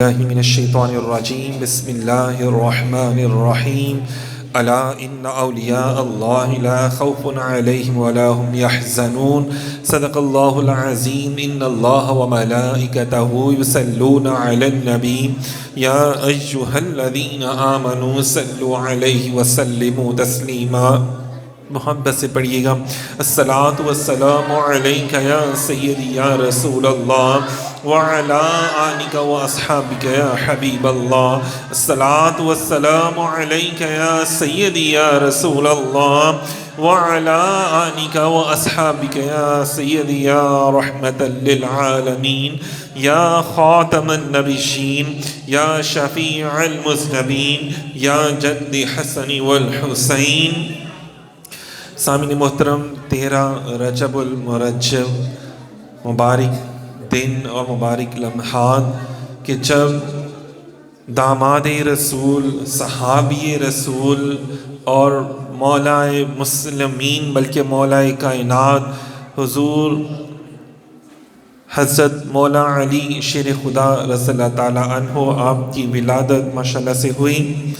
الله من الشيطان الرجيم بسم الله الرحمن الرحيم ألا إن أولياء الله لا خوف عليهم ولا هم يحزنون صدق الله العظيم إن الله وملائكته يصلون على النبي يا أيها الذين آمنوا صلوا عليه وسلموا تسليما محبت سے پڑھیے گا الصلاۃ والسلام علیک یا سیدی یا رسول اللہ وعلی آلک واصحابک یا حبیب اللہ الصلاۃ والسلام علیک یا سیدی یا رسول اللہ وعلی آلک واصحابک یا سیدی یا رحمتا للعالمین یا خاتم النبیین یا شفیع المذنبین یا جد حسن والحسین۔ سامعین محترم، 13 رجب المرجب مبارک دن اور مبارک لمحات کہ جب داماد رسول، صحابی رسول اور مولائے مسلمین بلکہ مولائے کائنات حضور حضرت مولا علی شیر خدا رضی اللہ تعالیٰ عنہ آپ کی ولادت ماشاءاللہ سے ہوئی۔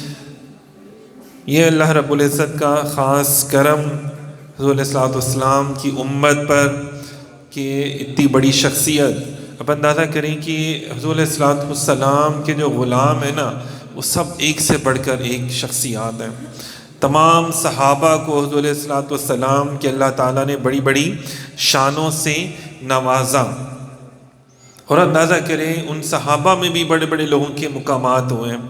یہ اللہ رب العزت کا خاص کرم حضور علیہ السلام کی امت پر کہ اتنی بڑی شخصیت۔ اب اندازہ کریں کہ حضور علیہ السلام کے جو غلام ہیں نا، وہ سب ایک سے بڑھ کر ایک شخصیات ہیں۔ تمام صحابہ کو حضور علیہ السلام کے اللہ تعالیٰ نے بڑی بڑی شانوں سے نوازا، اور اندازہ کریں ان صحابہ میں بھی بڑے بڑے لوگوں کے مقامات ہوئے ہیں۔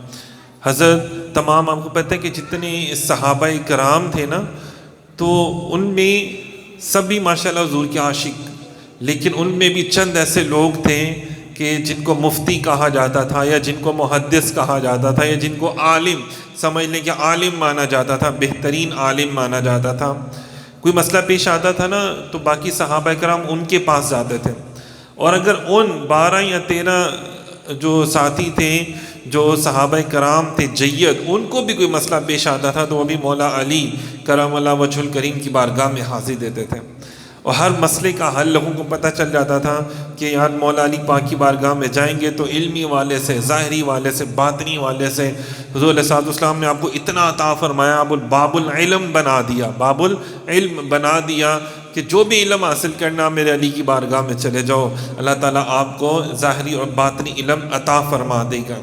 حضرت تمام آپ کو پتہ ہے کہ جتنے صحابہ کرام تھے نا، تو ان میں سب بھی ماشاءاللہ حضور کے عاشق، لیکن ان میں بھی چند ایسے لوگ تھے کہ جن کو مفتی کہا جاتا تھا، یا جن کو محدث کہا جاتا تھا، یا جن کو عالم سمجھ لیں کہ عالم مانا جاتا تھا، بہترین عالم مانا جاتا تھا۔ کوئی مسئلہ پیش آتا تھا نا تو باقی صحابہ کرام ان کے پاس جاتے تھے، اور اگر ان 12 یا 13 جو ساتھی تھے، جو صحابہ کرام تھے جید، ان کو بھی کوئی مسئلہ پیش آتا تھا تو وہ بھی مولا علی کرم اللہ وجہ الکریم کی بارگاہ میں حاضر دیتے تھے، اور ہر مسئلے کا حل لوگوں کو پتہ چل جاتا تھا کہ یار مولا علی پاک کی بارگاہ میں جائیں گے تو علمی والے سے، ظاہری والے سے، باطنی والے سے حضور علیہ السلام نے آپ کو اتنا عطا فرمایا، آپ باب العلم بنا دیا، باب العلم بنا دیا کہ جو بھی علم حاصل کرنا میرے علی کی بارگاہ میں چلے جاؤ، اللہ تعالیٰ آپ کو ظاہری اور باطنی علم عطا فرما دے گا۔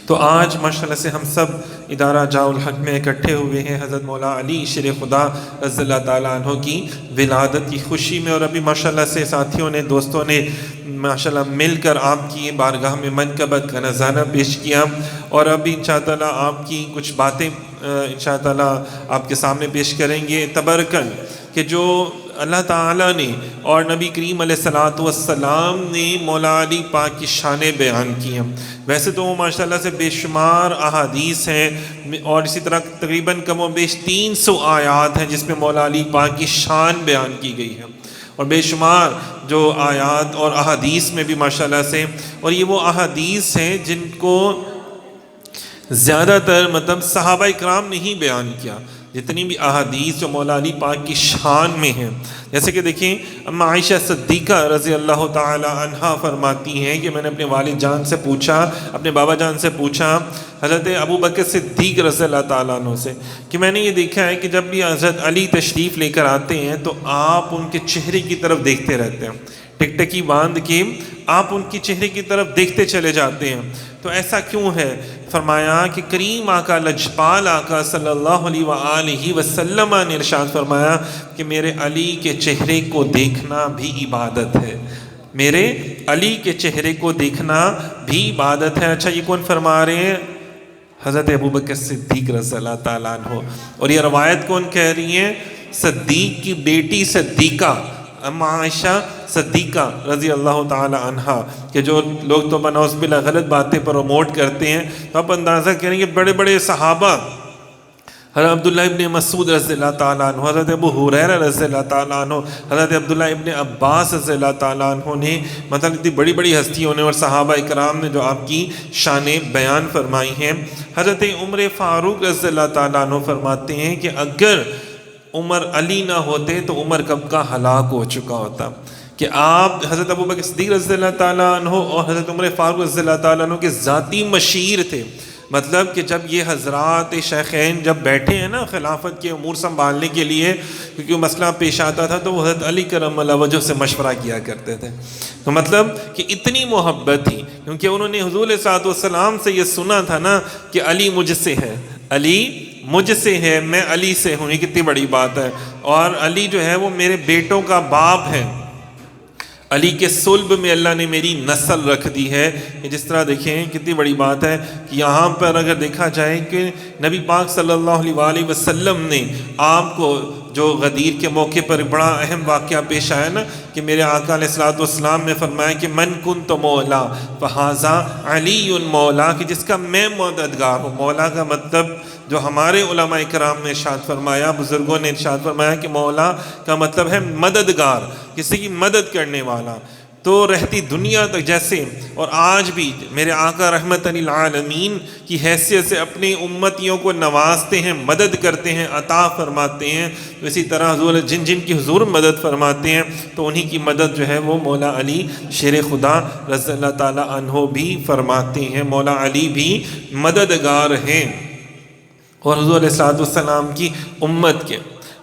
تو آج ماشاءاللہ سے ہم سب ادارہ جاء الحق میں اکٹھے ہوئے ہیں حضرت مولا علی شیر خدا رضی اللہ تعالیٰ عنہ کی ولادت کی خوشی میں، اور ابھی ماشاءاللہ سے ساتھیوں نے، دوستوں نے ماشاءاللہ مل کر آپ کی بارگاہ میں منقبت کا نذرانہ پیش کیا، اور ابھی انشاءاللہ آپ کی کچھ باتیں انشاءاللہ آپ کے سامنے پیش کریں گے تبرکن، کہ جو اللہ تعالیٰ نے اور نبی کریم علیہ السلام نے مولا علی پاک کی شانیں بیان کی ہیں۔ ویسے تو وہ ماشاءاللہ سے بے شمار احادیث ہیں، اور اسی طرح تقریباً کم و بیش 300 آیات ہیں جس میں مولا علی پاک کی شان بیان کی گئی ہے، اور بے شمار جو آیات اور احادیث میں بھی ماشاءاللہ سے، اور یہ وہ احادیث ہیں جن کو زیادہ تر صحابہ کرام نے ہی بیان کیا۔ جتنی بھی احادیث جو مولا علی پاک کی شان میں ہیں، جیسے کہ دیکھیں اما عائشہ صدیقہ رضی اللہ تعالی عنہا فرماتی ہیں کہ میں نے اپنے والد جان سے پوچھا، اپنے بابا جان سے پوچھا، حضرت ابو بکر صدیق رضی اللہ تعالیٰ عنہ سے، کہ میں نے یہ دیکھا ہے کہ جب بھی حضرت علی تشریف لے کر آتے ہیں تو آپ ان کے چہرے کی طرف دیکھتے رہتے ہیں، ٹکٹکی باندھ کے آپ ان کی چہرے کی طرف دیکھتے چلے جاتے ہیں، تو ایسا کیوں ہے؟ فرمایا کہ کریم آقا، لجپال آقا صلی اللہ علیہ وآلہ وسلم نے ارشاد فرمایا کہ میرے علی کے چہرے کو دیکھنا بھی عبادت ہے، میرے علی کے چہرے کو دیکھنا بھی عبادت ہے۔ اچھا، یہ کون فرما رہے ہیں؟ حضرت ابوبکر صدیق رضی اللہ تعالیٰ عنہ، اور یہ روایت کون کہہ رہی ہیں؟ صدیق کی بیٹی صدیقہ اما عائشہ صدیقہ رضی اللہ تعالی عنہا، کہ جو لوگ تو بنعوذ باللہ غلط باتیں پروموٹ کرتے ہیں، تو آپ اندازہ کریں کہ بڑے بڑے صحابہ، حضرت عبداللہ ابن مسعود رضی اللہ تعالیٰ عنہ، حضرت ابو ہریرہ رضی اللہ تعالیٰ عنہ، حضرت عبداللہ ابن عباس رضی اللہ تعالیٰ عنہ نے اتنی بڑی بڑی ہستیوں نے اور صحابہ کرام نے جو آپ کی شانیں بیان فرمائی ہیں۔ حضرت عمر فاروق رضی اللہ تعالیٰ عنہ فرماتے ہیں کہ اگر عمر علی نہ ہوتے تو عمر کب کا ہلاک ہو چکا ہوتا، کہ آپ حضرت ابوبکر صدیق رضی اللہ تعالیٰ عنہ اور حضرت عمر فاروق رضی اللہ تعالیٰ عنہ کے ذاتی مشیر تھے. مطلب کہ جب یہ حضرات شیخین جب بیٹھے ہیں نا خلافت کے امور سنبھالنے کے لیے، کیونکہ مسئلہ پیش آتا تھا، تو وہ حضرت علی کرم اللہ وجہ سے مشورہ کیا کرتے تھے. تو مطلب کہ اتنی محبت تھی، کیونکہ انہوں نے حضور صلی اللہ علیہ وسلم سے یہ سنا تھا نا کہ علی مجھ سے ہے، علی مجھ سے ہے، میں علی سے ہوں. یہ کتنی بڑی بات ہے. اور علی جو ہے وہ میرے بیٹوں کا باپ ہے، علی کے صلب میں اللہ نے میری نسل رکھ دی ہے. جس طرح دیکھیں کتنی بڑی بات ہے کہ یہاں پر اگر دیکھا جائے کہ نبی پاک صلی اللہ علیہ وآلہ وسلم نے آپ کو جو غدیر کے موقع پر بڑا اہم واقعہ پیش آیا نا کہ میرے آقا علیہ الصلوۃ والسلام نے فرمایا کہ من کنت مولا فہذا علی مولا، کہ جس کا میں مددگار ہوں. مولا کا مطلب جو ہمارے علماء کرام نے ارشاد فرمایا، بزرگوں نے ارشاد فرمایا کہ مولا کا مطلب ہے مددگار، کسی کی مدد کرنے والا. تو رہتی دنیا تک جیسے اور آج بھی میرے آقا رحمت للعالمین کی حیثیت سے اپنی امتیوں کو نوازتے ہیں، مدد کرتے ہیں، عطا فرماتے ہیں، تو اسی طرح حضور جن کی حضور مدد فرماتے ہیں تو انہی کی مدد جو ہے وہ مولا علی شیر خدا رضی اللہ تعالیٰ عنہ بھی فرماتے ہیں. مولا علی بھی مددگار ہیں. اور حضور علیہ السلام کی امت کے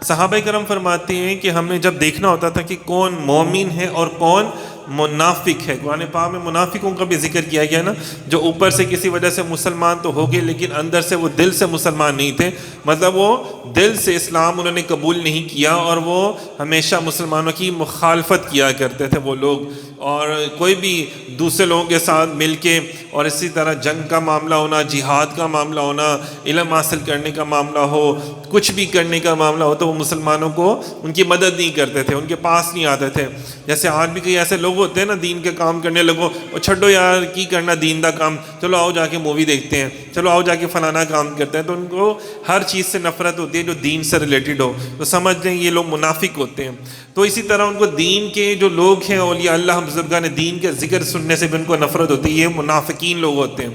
صحابہ کرام فرماتے ہیں کہ ہم نے جب دیکھنا ہوتا تھا کہ کون مومن ہے اور کون منافق ہے. قرآن پاک میں منافقوں کا بھی ذکر کیا گیا نا، جو اوپر سے کسی وجہ سے مسلمان تو ہو گئے لیکن اندر سے وہ دل سے مسلمان نہیں تھے. مطلب وہ دل سے اسلام انہوں نے قبول نہیں کیا اور وہ ہمیشہ مسلمانوں کی مخالفت کیا کرتے تھے وہ لوگ. اور کوئی بھی دوسرے لوگوں کے ساتھ مل کے اور اسی طرح جنگ کا معاملہ ہونا، جہاد کا معاملہ ہونا، علم حاصل کرنے کا معاملہ ہو، کچھ بھی کرنے کا معاملہ ہو تو وہ مسلمانوں کو ان کی مدد نہیں کرتے تھے، ان کے پاس نہیں آتے تھے. جیسے آج بھی کئی ایسے لوگ ہوتے ہیں نا دین کے کام کرنے لگو، اور چھڈو یار کی کرنا دین دا کام، چلو آؤ جا کے مووی دیکھتے ہیں، چلو آؤ جا کے فلانا کام کرتے ہیں. تو ان کو ہر چیز سے نفرت ہوتی ہے جو دین سے ریلیٹڈ ہو. تو سمجھ لیں یہ لوگ منافق ہوتے ہیں. تو اسی طرح ان کو دین کے جو لوگ ہیں اولیاء اللہ بزرگان دین کے ذکر سننے سے بھی ان کو نفرت ہوتی ہے، یہ منافقین لوگ ہوتے ہیں.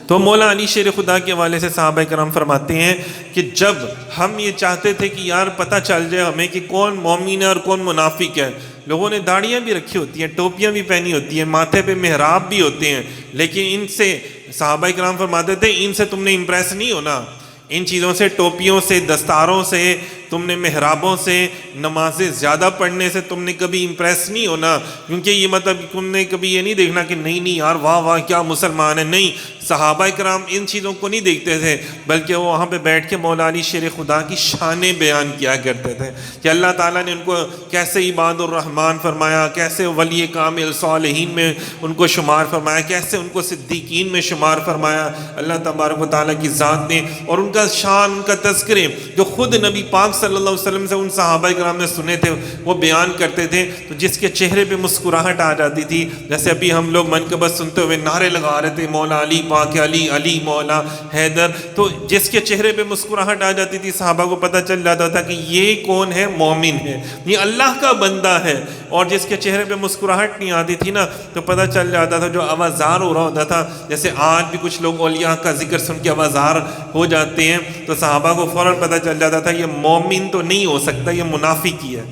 تو مولا علی شیر خدا کے حوالے سے صحابہ کرام فرماتے ہیں کہ جب ہم یہ چاہتے تھے کہ یار پتہ چل جائے ہمیں کہ کون مومن ہے اور کون منافق ہے، لوگوں نے داڑیاں بھی رکھی ہوتی ہیں، ٹوپیاں بھی پہنی ہوتی ہیں، ماتھے پہ محراب بھی ہوتے ہیں، لیکن ان سے صحابہ کرام فرماتے تھے ان سے تم نے امپریس نہیں ہونا. ان چیزوں سے، ٹوپیوں سے، دستاروں سے، تم نے محرابوں سے، نمازیں زیادہ پڑھنے سے تم نے کبھی امپریس نہیں ہونا. کیونکہ یہ مطلب تم نے کبھی یہ نہیں دیکھنا کہ نہیں یار واہ واہ کیا مسلمان ہے. نہیں، صحابہ کرام ان چیزوں کو نہیں دیکھتے تھے، بلکہ وہ وہاں پہ بیٹھ کے مولا علی شیر خدا کی شانیں بیان کیا کرتے تھے کہ اللہ تعالیٰ نے ان کو کیسے عباد الرحمن فرمایا، کیسے ولی کامل صالحین میں ان کو شمار فرمایا، کیسے ان کو صدیقین میں شمار فرمایا اللہ تبارک و تعالیٰ کی ذات نے. اور ان کا شان، ان کا تذکرے جو خود نبی پاک صلی اللہ علیہ وسلم سے ان صحابہ کرام نے سنے تھے وہ بیان کرتے تھے. تو جس کے چہرے پہ مسکراہٹ آ جاتی تھی، جیسے ابھی ہم لوگ منقبت سنتے ہوئے نعرے لگا رہے تھے مولا علی پاک علی علی مولا حیدر، تو جس کے چہرے پہ مسکراہٹ آ جاتی تھی صحابہ کو پتہ چل جاتا تھا کہ یہ کون ہے، مومن ہے، یہ اللہ کا بندہ ہے. اور جس کے چہرے پہ مسکراہٹ نہیں آتی تھی نا تو پتہ چل جاتا تھا، جو آوازار ہو رہا ہوتا تھا، جیسے آج بھی کچھ لوگ اولیاء کا ذکر سن کے آوازار ہو جاتے ہیں، تو صحابہ کو فوراً پتہ چل جاتا تھا یہ مومن تو نہیں ہو سکتا، یہ منافق ہی ہے،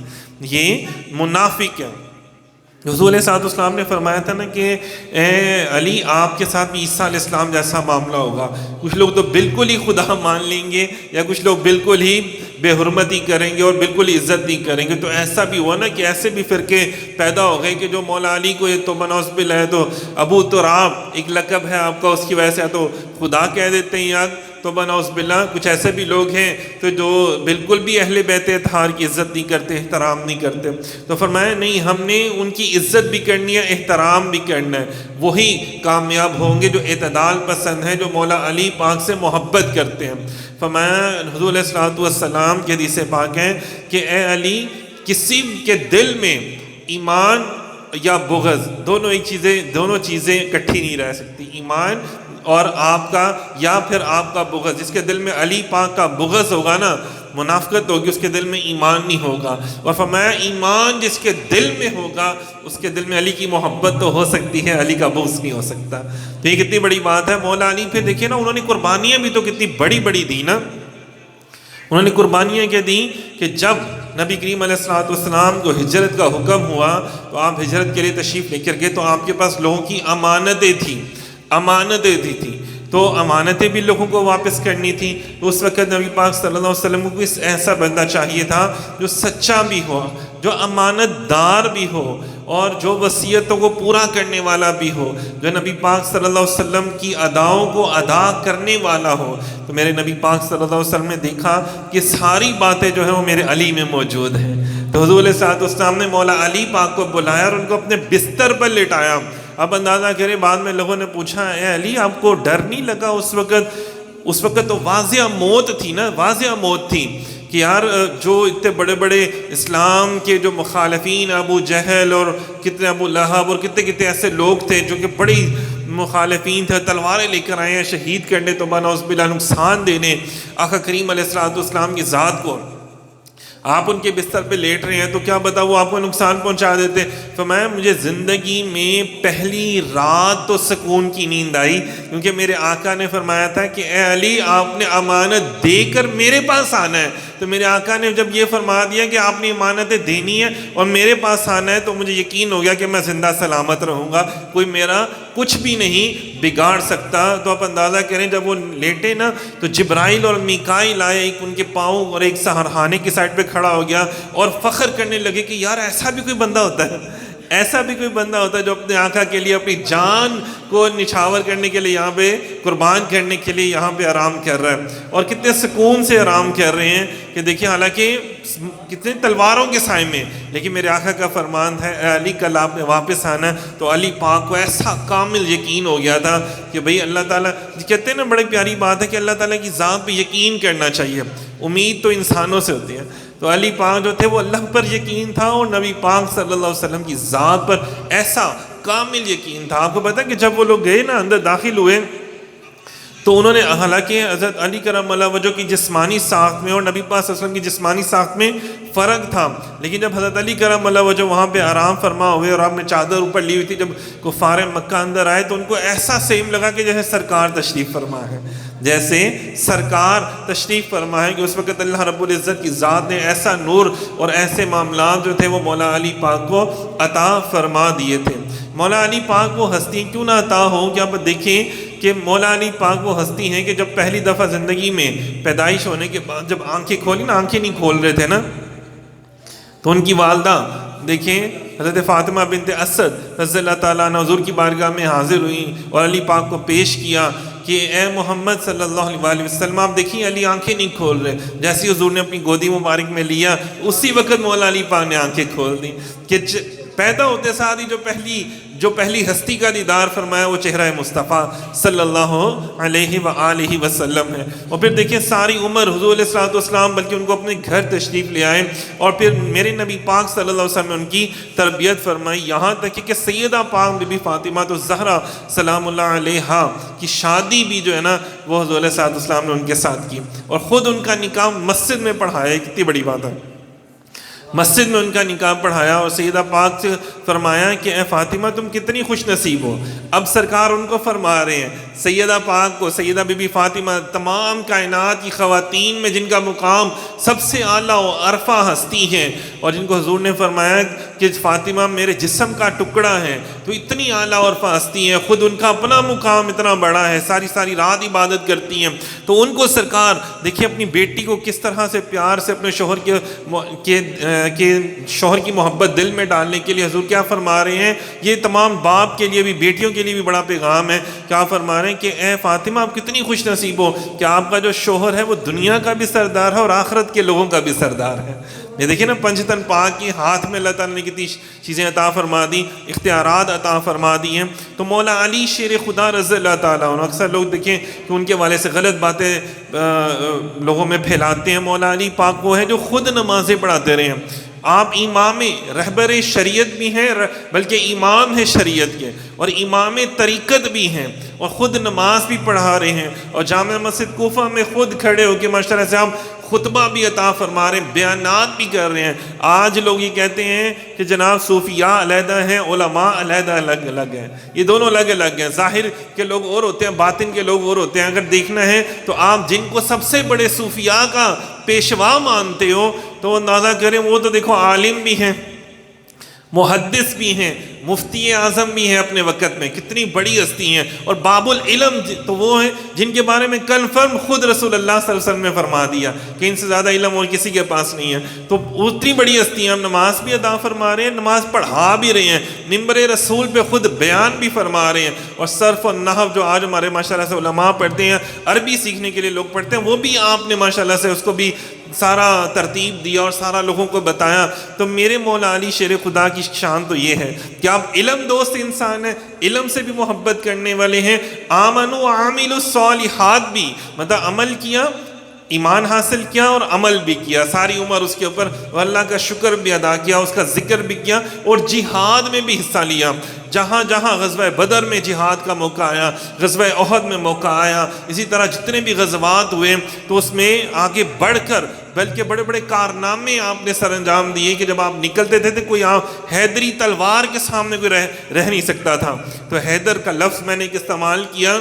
یہ منافق ہے. حضور علیہ السلام نے فرمایا تھا نا کہ اے علی آپ کے ساتھ بھی عیسیٰ علیہ السلام جیسا معاملہ ہوگا. کچھ لوگ تو بالکل ہی خدا مان لیں گے یا کچھ لوگ بالکل ہی بے حرمتی کریں گے اور بالکل عزت نہیں کریں گے. تو ایسا بھی ہوا نا کہ ایسے بھی فرقے پیدا ہو گئے کہ جو مولا علی کو یہ تو بنوس بل ہے تو ابو تراب ایک لقب ہے آپ کا، اس کی وجہ سے تو خدا کہہ دیتے ہیں یا تو بنوس باللہ. کچھ ایسے بھی لوگ ہیں تو جو بالکل بھی اہل بیت اطہار کی عزت نہیں کرتے، احترام نہیں کرتے. تو فرمایا نہیں، ہم نے ان کی عزت بھی کرنی ہے، احترام بھی کرنا ہے. وہی کامیاب ہوں گے جو اعتدال پسند ہیں، جو مولا علی پاک سے محبت کرتے ہیں. فرمایا حضور علیہ الصلوۃ والسلام کی حدیث پاک ہے کہ اے علی کسی کے دل میں ایمان یا بغض دونوں چیزیں اکٹھی نہیں رہ سکتی. ایمان اور آپ کا یا پھر آپ کا بغض. جس کے دل میں علی پاک کا بغض ہوگا نا، منافقت ہوگی، اس کے دل میں ایمان نہیں ہوگا. اور فرمایا ایمان جس کے دل میں ہوگا اس کے دل میں علی کی محبت تو ہو سکتی ہے، علی کا بغض نہیں ہو سکتا. تو یہ کتنی بڑی بات ہے. مولا علی پھر دیکھیے نا انہوں نے قربانیاں بھی تو کتنی بڑی بڑی دی نا. انہوں نے قربانیاں کیا دیں کہ جب نبی کریم علیہ الصلوۃ والسلام کو ہجرت کا حکم ہوا تو آپ ہجرت کے لیے تشریف لے کر گئے، تو آپ کے پاس لوگوں کی امانتیں تھیں تو امانتیں بھی لوگوں کو واپس کرنی تھی۔ تو اس وقت نبی پاک صلی اللہ علیہ وسلم کو اس ایسا بندہ چاہیے تھا جو سچا بھی ہو، جو امانت دار بھی ہو، اور جو وصیتوں کو پورا کرنے والا بھی ہو، جو نبی پاک صلی اللہ علیہ وسلم کی اداؤں کو ادا کرنے والا ہو۔ تو میرے نبی پاک صلی اللہ علیہ وسلم نے دیکھا کہ ساری باتیں جو ہیں وہ میرے علی میں موجود ہیں، تو حضور علیہ السلام نے مولا علی پاک کو بلایا اور ان کو اپنے بستر پر لٹایا۔ اب اندازہ کریں، بعد میں لوگوں نے پوچھا، اے علی آپ کو ڈر نہیں لگا اس وقت تو واضح موت تھی نا، واضح موت تھی کہ یار جو اتنے بڑے بڑے اسلام کے جو مخالفین، ابو جہل اور کتنے ابو لہب اور کتنے ایسے لوگ تھے جو کہ بڑی مخالفین تھے، تلواریں لے کر آئے ہیں شہید کرنے، تو نعوذ باللہ نقصان دینے آقا کریم علیہ السلام کی ذات کو۔ آپ ان کے بستر پہ لیٹ رہے ہیں تو کیا بتا وہ آپ کو نقصان پہنچا دیتے۔ فرمایا مجھے زندگی میں پہلی رات تو سکون کی نیند آئی، کیونکہ میرے آقا نے فرمایا تھا کہ اے علی آپ نے امانت دے کر میرے پاس آنا ہے۔ تو میرے آقا نے جب یہ فرما دیا کہ آپ نے امانتیں دینی ہے اور میرے پاس آنا ہے، تو مجھے یقین ہو گیا کہ میں زندہ سلامت رہوں گا، کوئی میرا کچھ بھی نہیں بگاڑ سکتا۔ تو آپ اندازہ کریں جب وہ لیٹے نا تو جبرائیل اور میکائیل آئے، ایک ان کے پاؤں اور ایک سہرخانے کی سائڈ پہ کھڑا ہو گیا اور فخر کرنے لگے کہ یار ایسا بھی کوئی بندہ ہوتا ہے، ایسا بھی کوئی بندہ ہوتا ہے جو اپنے آقا کے لیے اپنی جان کو نچھاور کرنے کے لیے یہاں پہ قربان کرنے کے لیے یہاں پہ آرام کر رہا ہے، اور کتنے سکون سے آرام کر رہے ہیں کہ دیکھیں حالانکہ کتنے تلواروں کے سائے میں، لیکن میرے آقا کا فرمان ہے اے علی کل آپ نے واپس آنا ہے۔ تو علی پاک کو ایسا کامل یقین ہو گیا تھا کہ بھئی اللہ تعالیٰ کہتے ہیں نا، بڑی پیاری بات ہے کہ اللہ تعالیٰ کی ذات پہ یقین کرنا چاہیے، امید تو انسانوں سے ہوتی ہے۔ تو علی پاک جو تھے وہ اللہ پر یقین تھا، اور نبی پاک صلی اللہ علیہ وسلم کی ذات پر ایسا کامل یقین تھا۔ آپ کو پتہ ہے کہ جب وہ لوگ گئے نا اندر داخل ہوئے تو انہوں نے، حالانکہ حضرت علی کرم اللہ وجہ کی جسمانی ساخت میں اور نبی پاک صلی اللہ علیہ وسلم کی جسمانی ساخت میں فرق تھا، لیکن جب حضرت علی کرم اللہ وجہ وہاں پہ آرام فرما ہوئے اور آپ نے چادر اوپر لی ہوئی تھی، جب کفار مکہ اندر آئے تو ان کو ایسا سیم لگا کہ جیسے سرکار تشریف فرما ہے، جیسے سرکار تشریف فرما ہے، کہ اس وقت اللہ رب العزت کی ذات نے ایسا نور اور ایسے معاملات جو تھے وہ مولا علی پاک کو عطا فرما دیے تھے۔ مولا علی پاک وہ ہستی کیوں نہ عطا ہو کہ آپ دیکھیں کہ مولا علی پاک وہ ہستی ہیں کہ جب پہلی دفعہ زندگی میں پیدائش ہونے کے بعد جب آنکھیں کھولی نا، آنکھیں نہیں کھول رہے تھے نا، تو ان کی والدہ دیکھیں حضرت فاطمہ بنت اسد رضی اللہ تعالیٰ عنہ حضور کی بارگاہ میں حاضر ہوئیں اور علی پاک کو پیش کیا کہ اے محمد صلی اللہ علیہ وسلم، آپ دیکھیں علی آنکھیں نہیں کھول رہے۔ جیسے حضور نے اپنی گودی مبارک میں لیا، اسی وقت مولا علی پاک نے آنکھیں کھول دیں، کہ پیدا ہوتے ساتھ ہی جو پہلی ہستی کا دیدار فرمایا وہ چہرہ مصطفیٰ صلی اللہ علیہ وآلہ وسلم ہے۔ اور پھر دیکھیں ساری عمر حضور علیہ الصلوۃ والسلام بلکہ ان کو اپنے گھر تشریف لے آئے، اور پھر میرے نبی پاک صلی اللہ علیہ وسلم نے ان کی تربیت فرمائی، یہاں تک کہ سیدہ پاک بی بی فاطمہ تو زہرا سلام اللہ علیہا کی شادی بھی جو ہے نا وہ حضور علیہ الصلوۃ والسلام نے ان کے ساتھ کی، اور خود ان کا نکاح مسجد میں پڑھایا۔ کتنی بڑی بات ہے، مسجد میں ان کا نکاح پڑھایا، اور سیدہ پاک سے فرمایا کہ اے فاطمہ تم کتنی خوش نصیب ہو۔ اب سرکار ان کو فرما رہے ہیں، سیدہ پاک کو، سیدہ بی بی فاطمہ تمام کائنات کی خواتین میں جن کا مقام سب سے اعلیٰ و عرفہ ہستی ہیں، اور جن کو حضور نے فرمایا کہ فاطمہ میرے جسم کا ٹکڑا ہے، تو اتنی اعلیٰ و عرفہ ہستی ہیں، خود ان کا اپنا مقام اتنا بڑا ہے، ساری رات عبادت کرتی ہیں، تو ان کو سرکار دیکھیں اپنی بیٹی کو کس طرح سے پیار سے اپنے شوہر کہ شوہر کی محبت دل میں ڈالنے کے لیے حضور کیا فرما رہے ہیں، یہ تمام باپ کے لیے بھی بیٹیوں کے لیے بھی بڑا پیغام ہے۔ کیا فرما رہے ہیں کہ اے فاطمہ آپ کتنی خوش نصیب ہو کہ آپ کا جو شوہر ہے وہ دنیا کا بھی سردار ہے اور آخرت کے لوگوں کا بھی سردار ہے۔ یہ دیکھیں نا پنجتن پاک کی ہاتھ میں اللہ تعالیٰ نے کتنی چیزیں عطا فرما دی، اختیارات عطا فرما دی ہیں۔ تو مولا علی شیر خدا رضی اللہ تعالیٰ عنہ، اکثر لوگ دیکھیں کہ ان کے والے سے غلط باتیں لوگوں میں پھیلاتے ہیں۔ مولا علی پاک وہ ہے جو خود نمازیں پڑھاتے رہے ہیں، آپ امام رہبر شریعت بھی ہیں، بلکہ امام ہے شریعت کے، اور امام طریقت بھی ہیں، اور خود نماز بھی پڑھا رہے ہیں، اور جامع مسجد کوفہ میں خود کھڑے ہو کے ماشاء اللہ سے آپ خطبہ بھی عطا فرما رہے ہیں، بیانات بھی کر رہے ہیں۔ آج لوگ یہ کہتے ہیں کہ جناب صوفیاء علیحدہ ہیں، علماء علیحدہ الگ ہیں، یہ دونوں الگ الگ ہیں۔ ظاہر کے لوگ اور ہوتے ہیں، باطن کے لوگ اور ہوتے ہیں۔ اگر دیکھنا ہے تو آپ جن کو سب سے بڑے صوفیاء کا پیشوا مانتے ہو تو اندازہ کریں، وہ تو دیکھو عالم بھی ہیں، محدث بھی ہیں، مفتی اعظم بھی ہیں اپنے وقت میں، کتنی بڑی ہستی ہیں، اور باب العلم تو وہ ہیں جن کے بارے میں کنفرم خود رسول اللہ صلی اللہ علیہ وسلم نے فرما دیا کہ ان سے زیادہ علم اور کسی کے پاس نہیں ہے۔ تو اتنی بڑی ہستی ہیں، ہم نماز بھی ادا فرما رہے ہیں، نماز پڑھا بھی رہے ہیں، منبر رسول پہ خود بیان بھی فرما رہے ہیں، اور صرف اور نحو جو آج ہمارے ماشاءاللہ سے علماء پڑھتے ہیں، عربی سیکھنے کے لیے لوگ پڑھتے ہیں، وہ بھی آپ نے ماشاءاللہ سے اس کو بھی سارا ترتیب دیا اور سارا لوگوں کو بتایا۔ تو میرے مولا علی شیر خدا کی شان تو یہ ہے کہ آپ علم دوست انسان ہیں، علم سے بھی محبت کرنے والے ہیں، آمنوا وعاملوا الصالحات بھی، مطلب عمل کیا، ایمان حاصل کیا اور عمل بھی کیا، ساری عمر اس کے اوپر اللہ کا شکر بھی ادا کیا، اس کا ذکر بھی کیا، اور جہاد میں بھی حصہ لیا۔ جہاں جہاں غزوہ بدر میں جہاد کا موقع آیا، غزوہ احد میں موقع آیا، اسی طرح جتنے بھی غزوات ہوئے تو اس میں آگے بڑھ کر بلکہ بڑے بڑے کارنامے آپ نے سر انجام دیے کہ جب آپ نکلتے تھے تو کوئی حیدری تلوار کے سامنے کوئی رہ نہیں سکتا تھا۔ تو حیدر کا لفظ میں نے ایک استعمال کیا،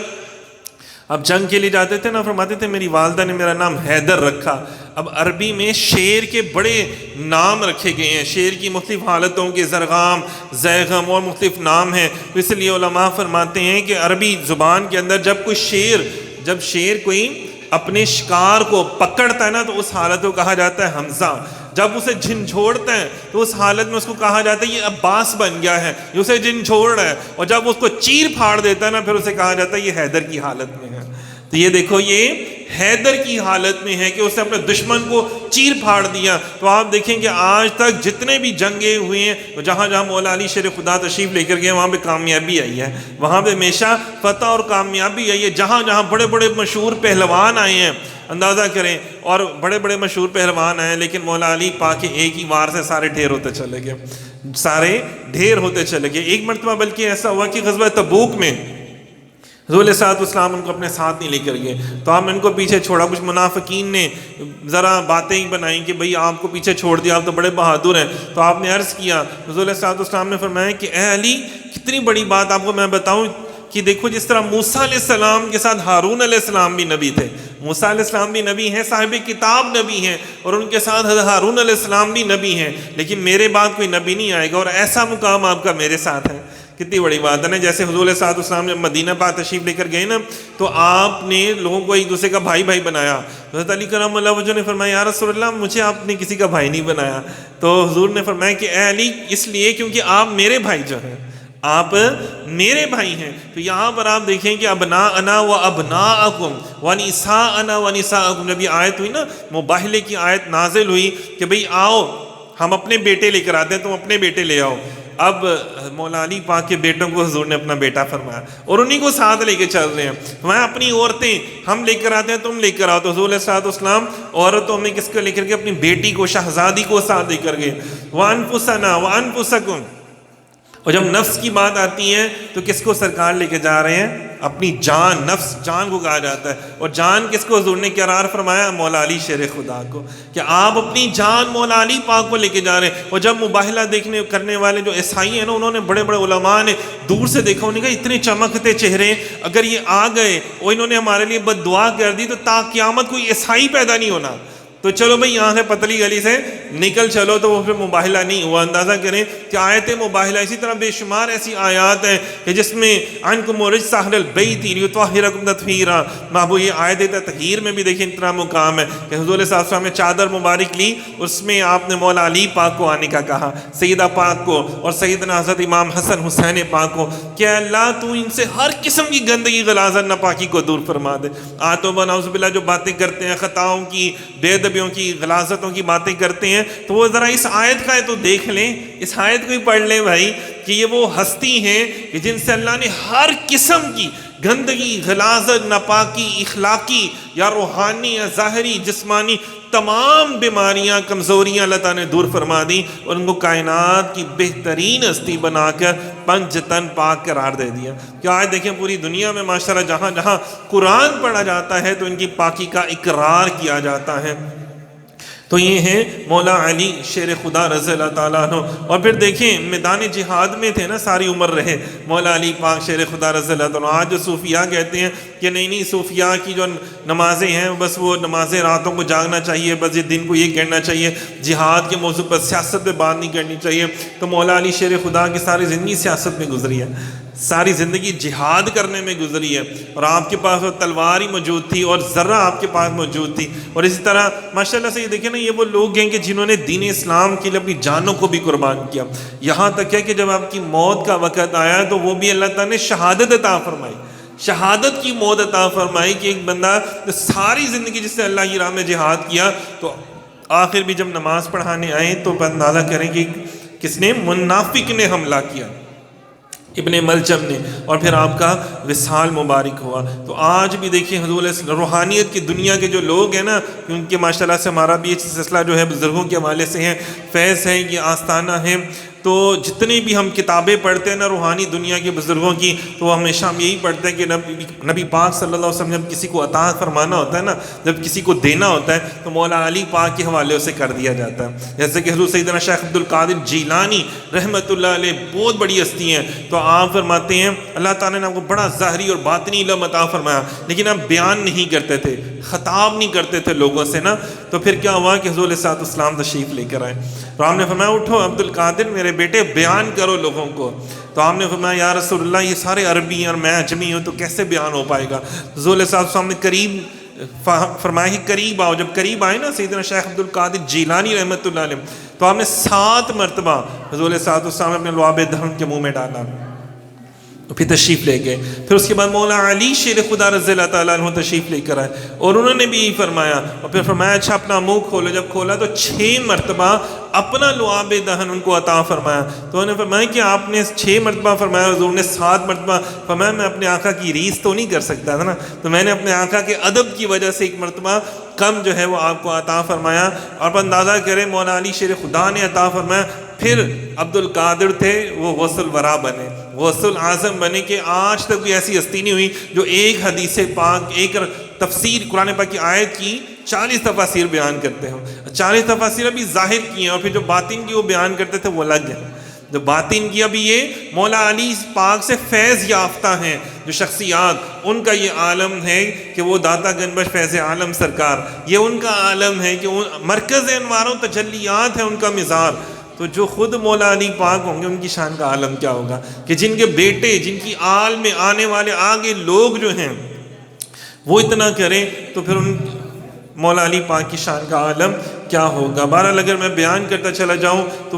اب جنگ کے لیے جاتے تھے نا، فرماتے تھے میری والدہ نے میرا نام حیدر رکھا۔ اب عربی میں شیر کے بڑے نام رکھے گئے ہیں، شیر کی مختلف حالتوں کے، زرغام، زیغم اور مختلف نام ہیں، تو اس لیے علماء فرماتے ہیں کہ عربی زبان کے اندر جب شیر کوئی اپنے شکار کو پکڑتا ہے نا تو اس حالت کو کہا جاتا ہے حمزہ، جب اسے جھنجھوڑتا ہے تو اس حالت میں اس کو کہا جاتا ہے یہ عباس بن گیا ہے، یہ اسے جھنجھوڑ رہا ہے، اور جب اس کو چیر پھاڑ دیتا ہے نا پھر اسے کہا جاتا ہے یہ حیدر کی حالت میں ہے۔ تو یہ دیکھو یہ حیدر کی حالت میں ہے کہ اس نے اپنے دشمن کو چیر پھاڑ دیا۔ تو آپ دیکھیں کہ آج تک جتنے بھی جنگیں ہوئی ہیں تو جہاں جہاں مولا علی شیر خدا تشریف لے کر گئے وہاں پہ کامیابی آئی ہے، وہاں پہ ہمیشہ فتح اور کامیابی آئی ہے۔ جہاں جہاں بڑے بڑے مشہور پہلوان آئے ہیں، اندازہ کریں، اور بڑے بڑے مشہور پہلوان آئے ہیں، لیکن مولا علی پاک کے ایک ہی وار سے سارے ڈھیر ہوتے چلے گئے۔ ایک مرتبہ بلکہ ایسا ہوا کہ غزوہ تبوک میں حضور علیہ الصلوۃ والسلام ان کو اپنے ساتھ نہیں لے کر گئے، تو آپ نے ان کو پیچھے چھوڑا۔ کچھ منافقین نے ذرا باتیں ہی بنائیں کہ بھئی آپ کو پیچھے چھوڑ دیا، آپ تو بڑے بہادر ہیں۔ تو آپ نے عرض کیا، حضور علیہ الصلوۃ والسلام نے فرمایا کہ اے علی، کتنی بڑی بات آپ کو میں بتاؤں کہ دیکھو جس طرح موسیٰ علیہ السلام کے ساتھ ہارون علیہ السلام بھی نبی تھے، موسیٰ علیہ السلام بھی نبی ہیں، صاحب کتاب نبی ہیں، اور ان کے ساتھ ہارون علیہ السلام بھی نبی ہیں، لیکن میرے بعد کوئی نبی نہیں آئے گا، اور ایسا مقام آپ کا میرے ساتھ ہے۔ کتنی بڑی بات ہے نا۔ جیسے حضور علیہ الصلوۃ والسلام جب مدینہ پاک تشریف لے کر گئے نا تو آپ نے لوگوں کو ایک دوسرے کا بھائی بھائی بنایا۔ حضرت علی کرم اللہ وجہ نے فرمایا یا رسول اللہ مجھے آپ نے کسی کا بھائی نہیں بنایا، تو حضور نے فرمایا کہ اے علی اس لیے کیونکہ آپ میرے بھائی جو ہیں، آپ میرے بھائی ہیں۔ تو یہاں پر آپ دیکھیں کہ ابناءنا و ابناءکم ونساءنا ونساءکم، جب یہ آیت ہوئی نا، مباہلے کی آیت نازل ہوئی کہ بھئی آؤ ہم اپنے بیٹے لے کر آتے ہیں، تم اپنے بیٹے لے آؤ۔ اب مولا علی پاک کے بیٹوں کو حضور نے اپنا بیٹا فرمایا اور انہی کو ساتھ لے کے چل رہے ہیں۔ فرمایا اپنی عورتیں ہم لے کر آتے ہیں، تم لے کر آؤ۔ تو حضور علیہ الصلوۃ والسلام عورتوں میں کس کو لے کر کے اپنی بیٹی کو، شہزادی کو ساتھ لے کر گئے۔ وانفسنا وانفسکم، اور جب نفس کی بات آتی ہے تو کس کو سرکار لے کے جا رہے ہیں؟ اپنی جان، نفس جان کو کہا جاتا ہے، اور جان کس کو حضور نے قرار فرمایا؟ مولا علی شیر خدا کو، کہ آپ اپنی جان مولا علی پاک کو لے کے جا رہے ہیں۔ اور جب مباہلہ دیکھنے کرنے والے جو عیسائی ہیں نا، انہوں نے بڑے بڑے علماء نے دور سے دیکھا، انہوں نے کہا اتنے چمکتے چہرے، اگر یہ آ گئے اور انہوں نے ہمارے لیے بد دعا کر دی تو تا قیامت کوئی عیسائی پیدا نہیں ہونا، تو چلو بھئی یہاں سے پتلی گلی سے نکل چلو۔ تو وہ پھر مباہلہ نہیں ہوا۔ اندازہ کریں کہ آیت مباہلہ، اسی طرح بے شمار ایسی آیات ہیں کہ جس میں عنکم الرجس اہل البیت لیطہرکم تطہیرا، محبوب یہ آیت تطہیر میں بھی دیکھیں اتنا مقام ہے کہ حضور صلی اللہ علیہ وسلم نے چادر مبارک لی، اس میں آپ نے مولا علی پاک کو آنے کا کہا، سیدہ پاک کو اور سیدنا حضرت امام حسن حسین پاک کو کہ اللہ تو ان سے ہر قسم کی گندگی، غلاظت، ناپاکی کو دور فرما دے۔ توبہ نعوذ باللہ جو باتیں کرتے ہیں، خطاؤں کی، بے ادبیوں کی، غلاظتوں کی باتیں کرتے ہیں، تو وہ ذرا اس آیت کا ہے تو دیکھ لیں، اس آیت کو ہی پڑھ لیں بھائی، کہ یہ وہ ہستی ہیں کہ جن سے اللہ نے ہر قسم کی گندگی، غلاظت، ناپاکی، اخلاقی یا روحانی یا ظاہری جسمانی تمام بیماریاں، کمزوریاں اللہ تعالیٰ نے دور فرما دی اور ان کو کائنات کی بہترین ہستی بنا کر پنج تن پاک قرار دے دیا. کہ آج دیکھیں پوری دنیا میں ماشاءاللہ جہاں جہاں قرآن پڑھا جاتا ہے تو ان کی پاکی کا اقرار کیا جاتا ہے. تو یہ ہے مولا علی شیر خدا رضی اللہ تعالیٰ عنہ. اور پھر دیکھیں میدان جہاد میں تھے نا، ساری عمر رہے مولا علی پاک شیر خدا رضی اللہ تعالیٰ عنہ. آج جو صوفیاء کہتے ہیں کہ نہیں صوفیاء کی جو نمازیں ہیں بس وہ نمازیں راتوں کو جاگنا چاہیے، بس یہ دن کو یہ کرنا چاہیے، جہاد کے موضوع پر سیاست پہ بات نہیں کرنی چاہیے. تو مولا علی شیر خدا کی ساری زندگی سیاست میں گزری ہے، ساری زندگی جہاد کرنے میں گزری ہے، اور آپ کے پاس وہ تلوار ہی موجود تھی اور ذرہ آپ کے پاس موجود تھی. اور اسی طرح ماشاءاللہ سے یہ دیکھیں نا، یہ وہ لوگ ہیں کہ جنہوں نے دین اسلام کے لیے اپنی جانوں کو بھی قربان کیا. یہاں تک ہے کہ جب آپ کی موت کا وقت آیا تو وہ بھی اللہ تعالیٰ نے شہادت عطا فرمائی، شہادت کی موت عطا فرمائی. کہ ایک بندہ ساری زندگی جس سے اللہ کی راہ میں جہاد کیا، تو آخر بھی جب نماز پڑھانے آئے تو اندازہ کریں کہ کس نے؟ منافق نے حملہ کیا، ابن ملجم نے، اور پھر آپ کا وصال مبارک ہوا. تو آج بھی دیکھیں حضور روحانیت کی دنیا کے جو لوگ ہیں نا، ان کے ماشاءاللہ سے ہمارا بھی یہ سلسلہ جو ہے بزرگوں کے حوالے سے ہے، فیض ہے، یہ آستانہ ہے. تو جتنی بھی ہم کتابیں پڑھتے ہیں نا روحانی دنیا کے بزرگوں کی، تو ہمیشہ ہم یہی پڑھتے ہیں کہ نبی پاک صلی اللہ علیہ وسلم جب کسی کو عطا فرمانا ہوتا ہے نا، جب کسی کو دینا ہوتا ہے تو مولا علی پاک کے حوالے سے کر دیا جاتا ہے. جیسے کہ حضور سیدنا شیخ عبد القادر جیلانی رحمۃ اللہ علیہ بہت بڑی ہستی ہیں. تو آپ فرماتے ہیں اللہ تعالیٰ نے آپ کو بڑا ظاہری اور باطنی علم عطا فرمایا، لیکن آپ بیان نہیں کرتے تھے، خطاب نہیں کرتے تھے لوگوں سے نا. تو پھر کیا ہوا کہ حضور علیہ الصلوۃ والسلام تشریف لے کر آئے، تو آپ نے فرمایا اٹھو عبد القادر میرے بیٹے، بیان کرو لوگوں کو. تو آپ نے فرمایا یا رسول اللہ یہ سارے عربی ہیں اور میں اجمی ہوں، تو کیسے بیان ہو پائے گا؟ حضور علیہ الصلوۃ والسلام نے قریب فرمایا کہ قریب آؤ. جب قریب آئے نا سیدنا شیخ عبد القادر جیلانی رحمۃ اللہ علیہ، تو آپ نے 7 مرتبہ حضور علیہ الصلوۃ والسلام اپنے لعاب دہن کے منہ میں ڈالا، تو پھر تشریف لے گئے. پھر اس کے بعد مولا علی شیر خدا رضی اللہ تعالیٰ عنہ تشریف لے کر آئے، اور انہوں نے بھی یہی فرمایا. اور پھر فرمایا اچھا اپنا منہ کھولو. جب کھولا تو 6 مرتبہ اپنا لعاب دہن ان کو عطا فرمایا. تو انہوں نے فرمایا کہ آپ نے 6 مرتبہ فرمایا، حضور نے 7 مرتبہ فرمایا. میں اپنے آقا کی ریس تو نہیں کر سکتا تھا نا، تو میں نے اپنے آقا کے ادب کی وجہ سے 1 مرتبہ کم جو ہے وہ آپ کو عطا فرمایا. اور اندازہ کریں مولا علی شیر خدا نے عطا فرمایا. پھر عبد القادر تھے وہ غوث الورا بنے، غوث العظم بنے. کہ آج تک کوئی ایسی ہستی نہیں ہوئی جو ایک حدیث پاک، ایک تفسیر قرآن پاک کی آیت کی 40 تفاسیر بیان کرتے ہیں. 40 تفاسیر ابھی ظاہر کی ہیں، اور پھر جو باطن کی وہ بیان کرتے تھے وہ الگ ہے. جو باطن کی ابھی یہ مولا علی پاک سے فیض یافتہ ہیں جو شخصیات، ان کا یہ عالم ہے کہ وہ داتا گنبش فیض عالم سرکار، یہ ان کا عالم ہے کہ مرکز انوار و تجلیات ہے ان کا مزار. تو جو خود مولا علی پاک ہوں گے ان کی شان کا عالم کیا ہوگا، کہ جن کے بیٹے، جن کی آل میں آنے والے آگے لوگ جو ہیں وہ اتنا کریں، تو پھر ان مولا علی پاک کی شان کا عالم کیا ہوگا. بہرحال اگر میں بیان کرتا چلا جاؤں تو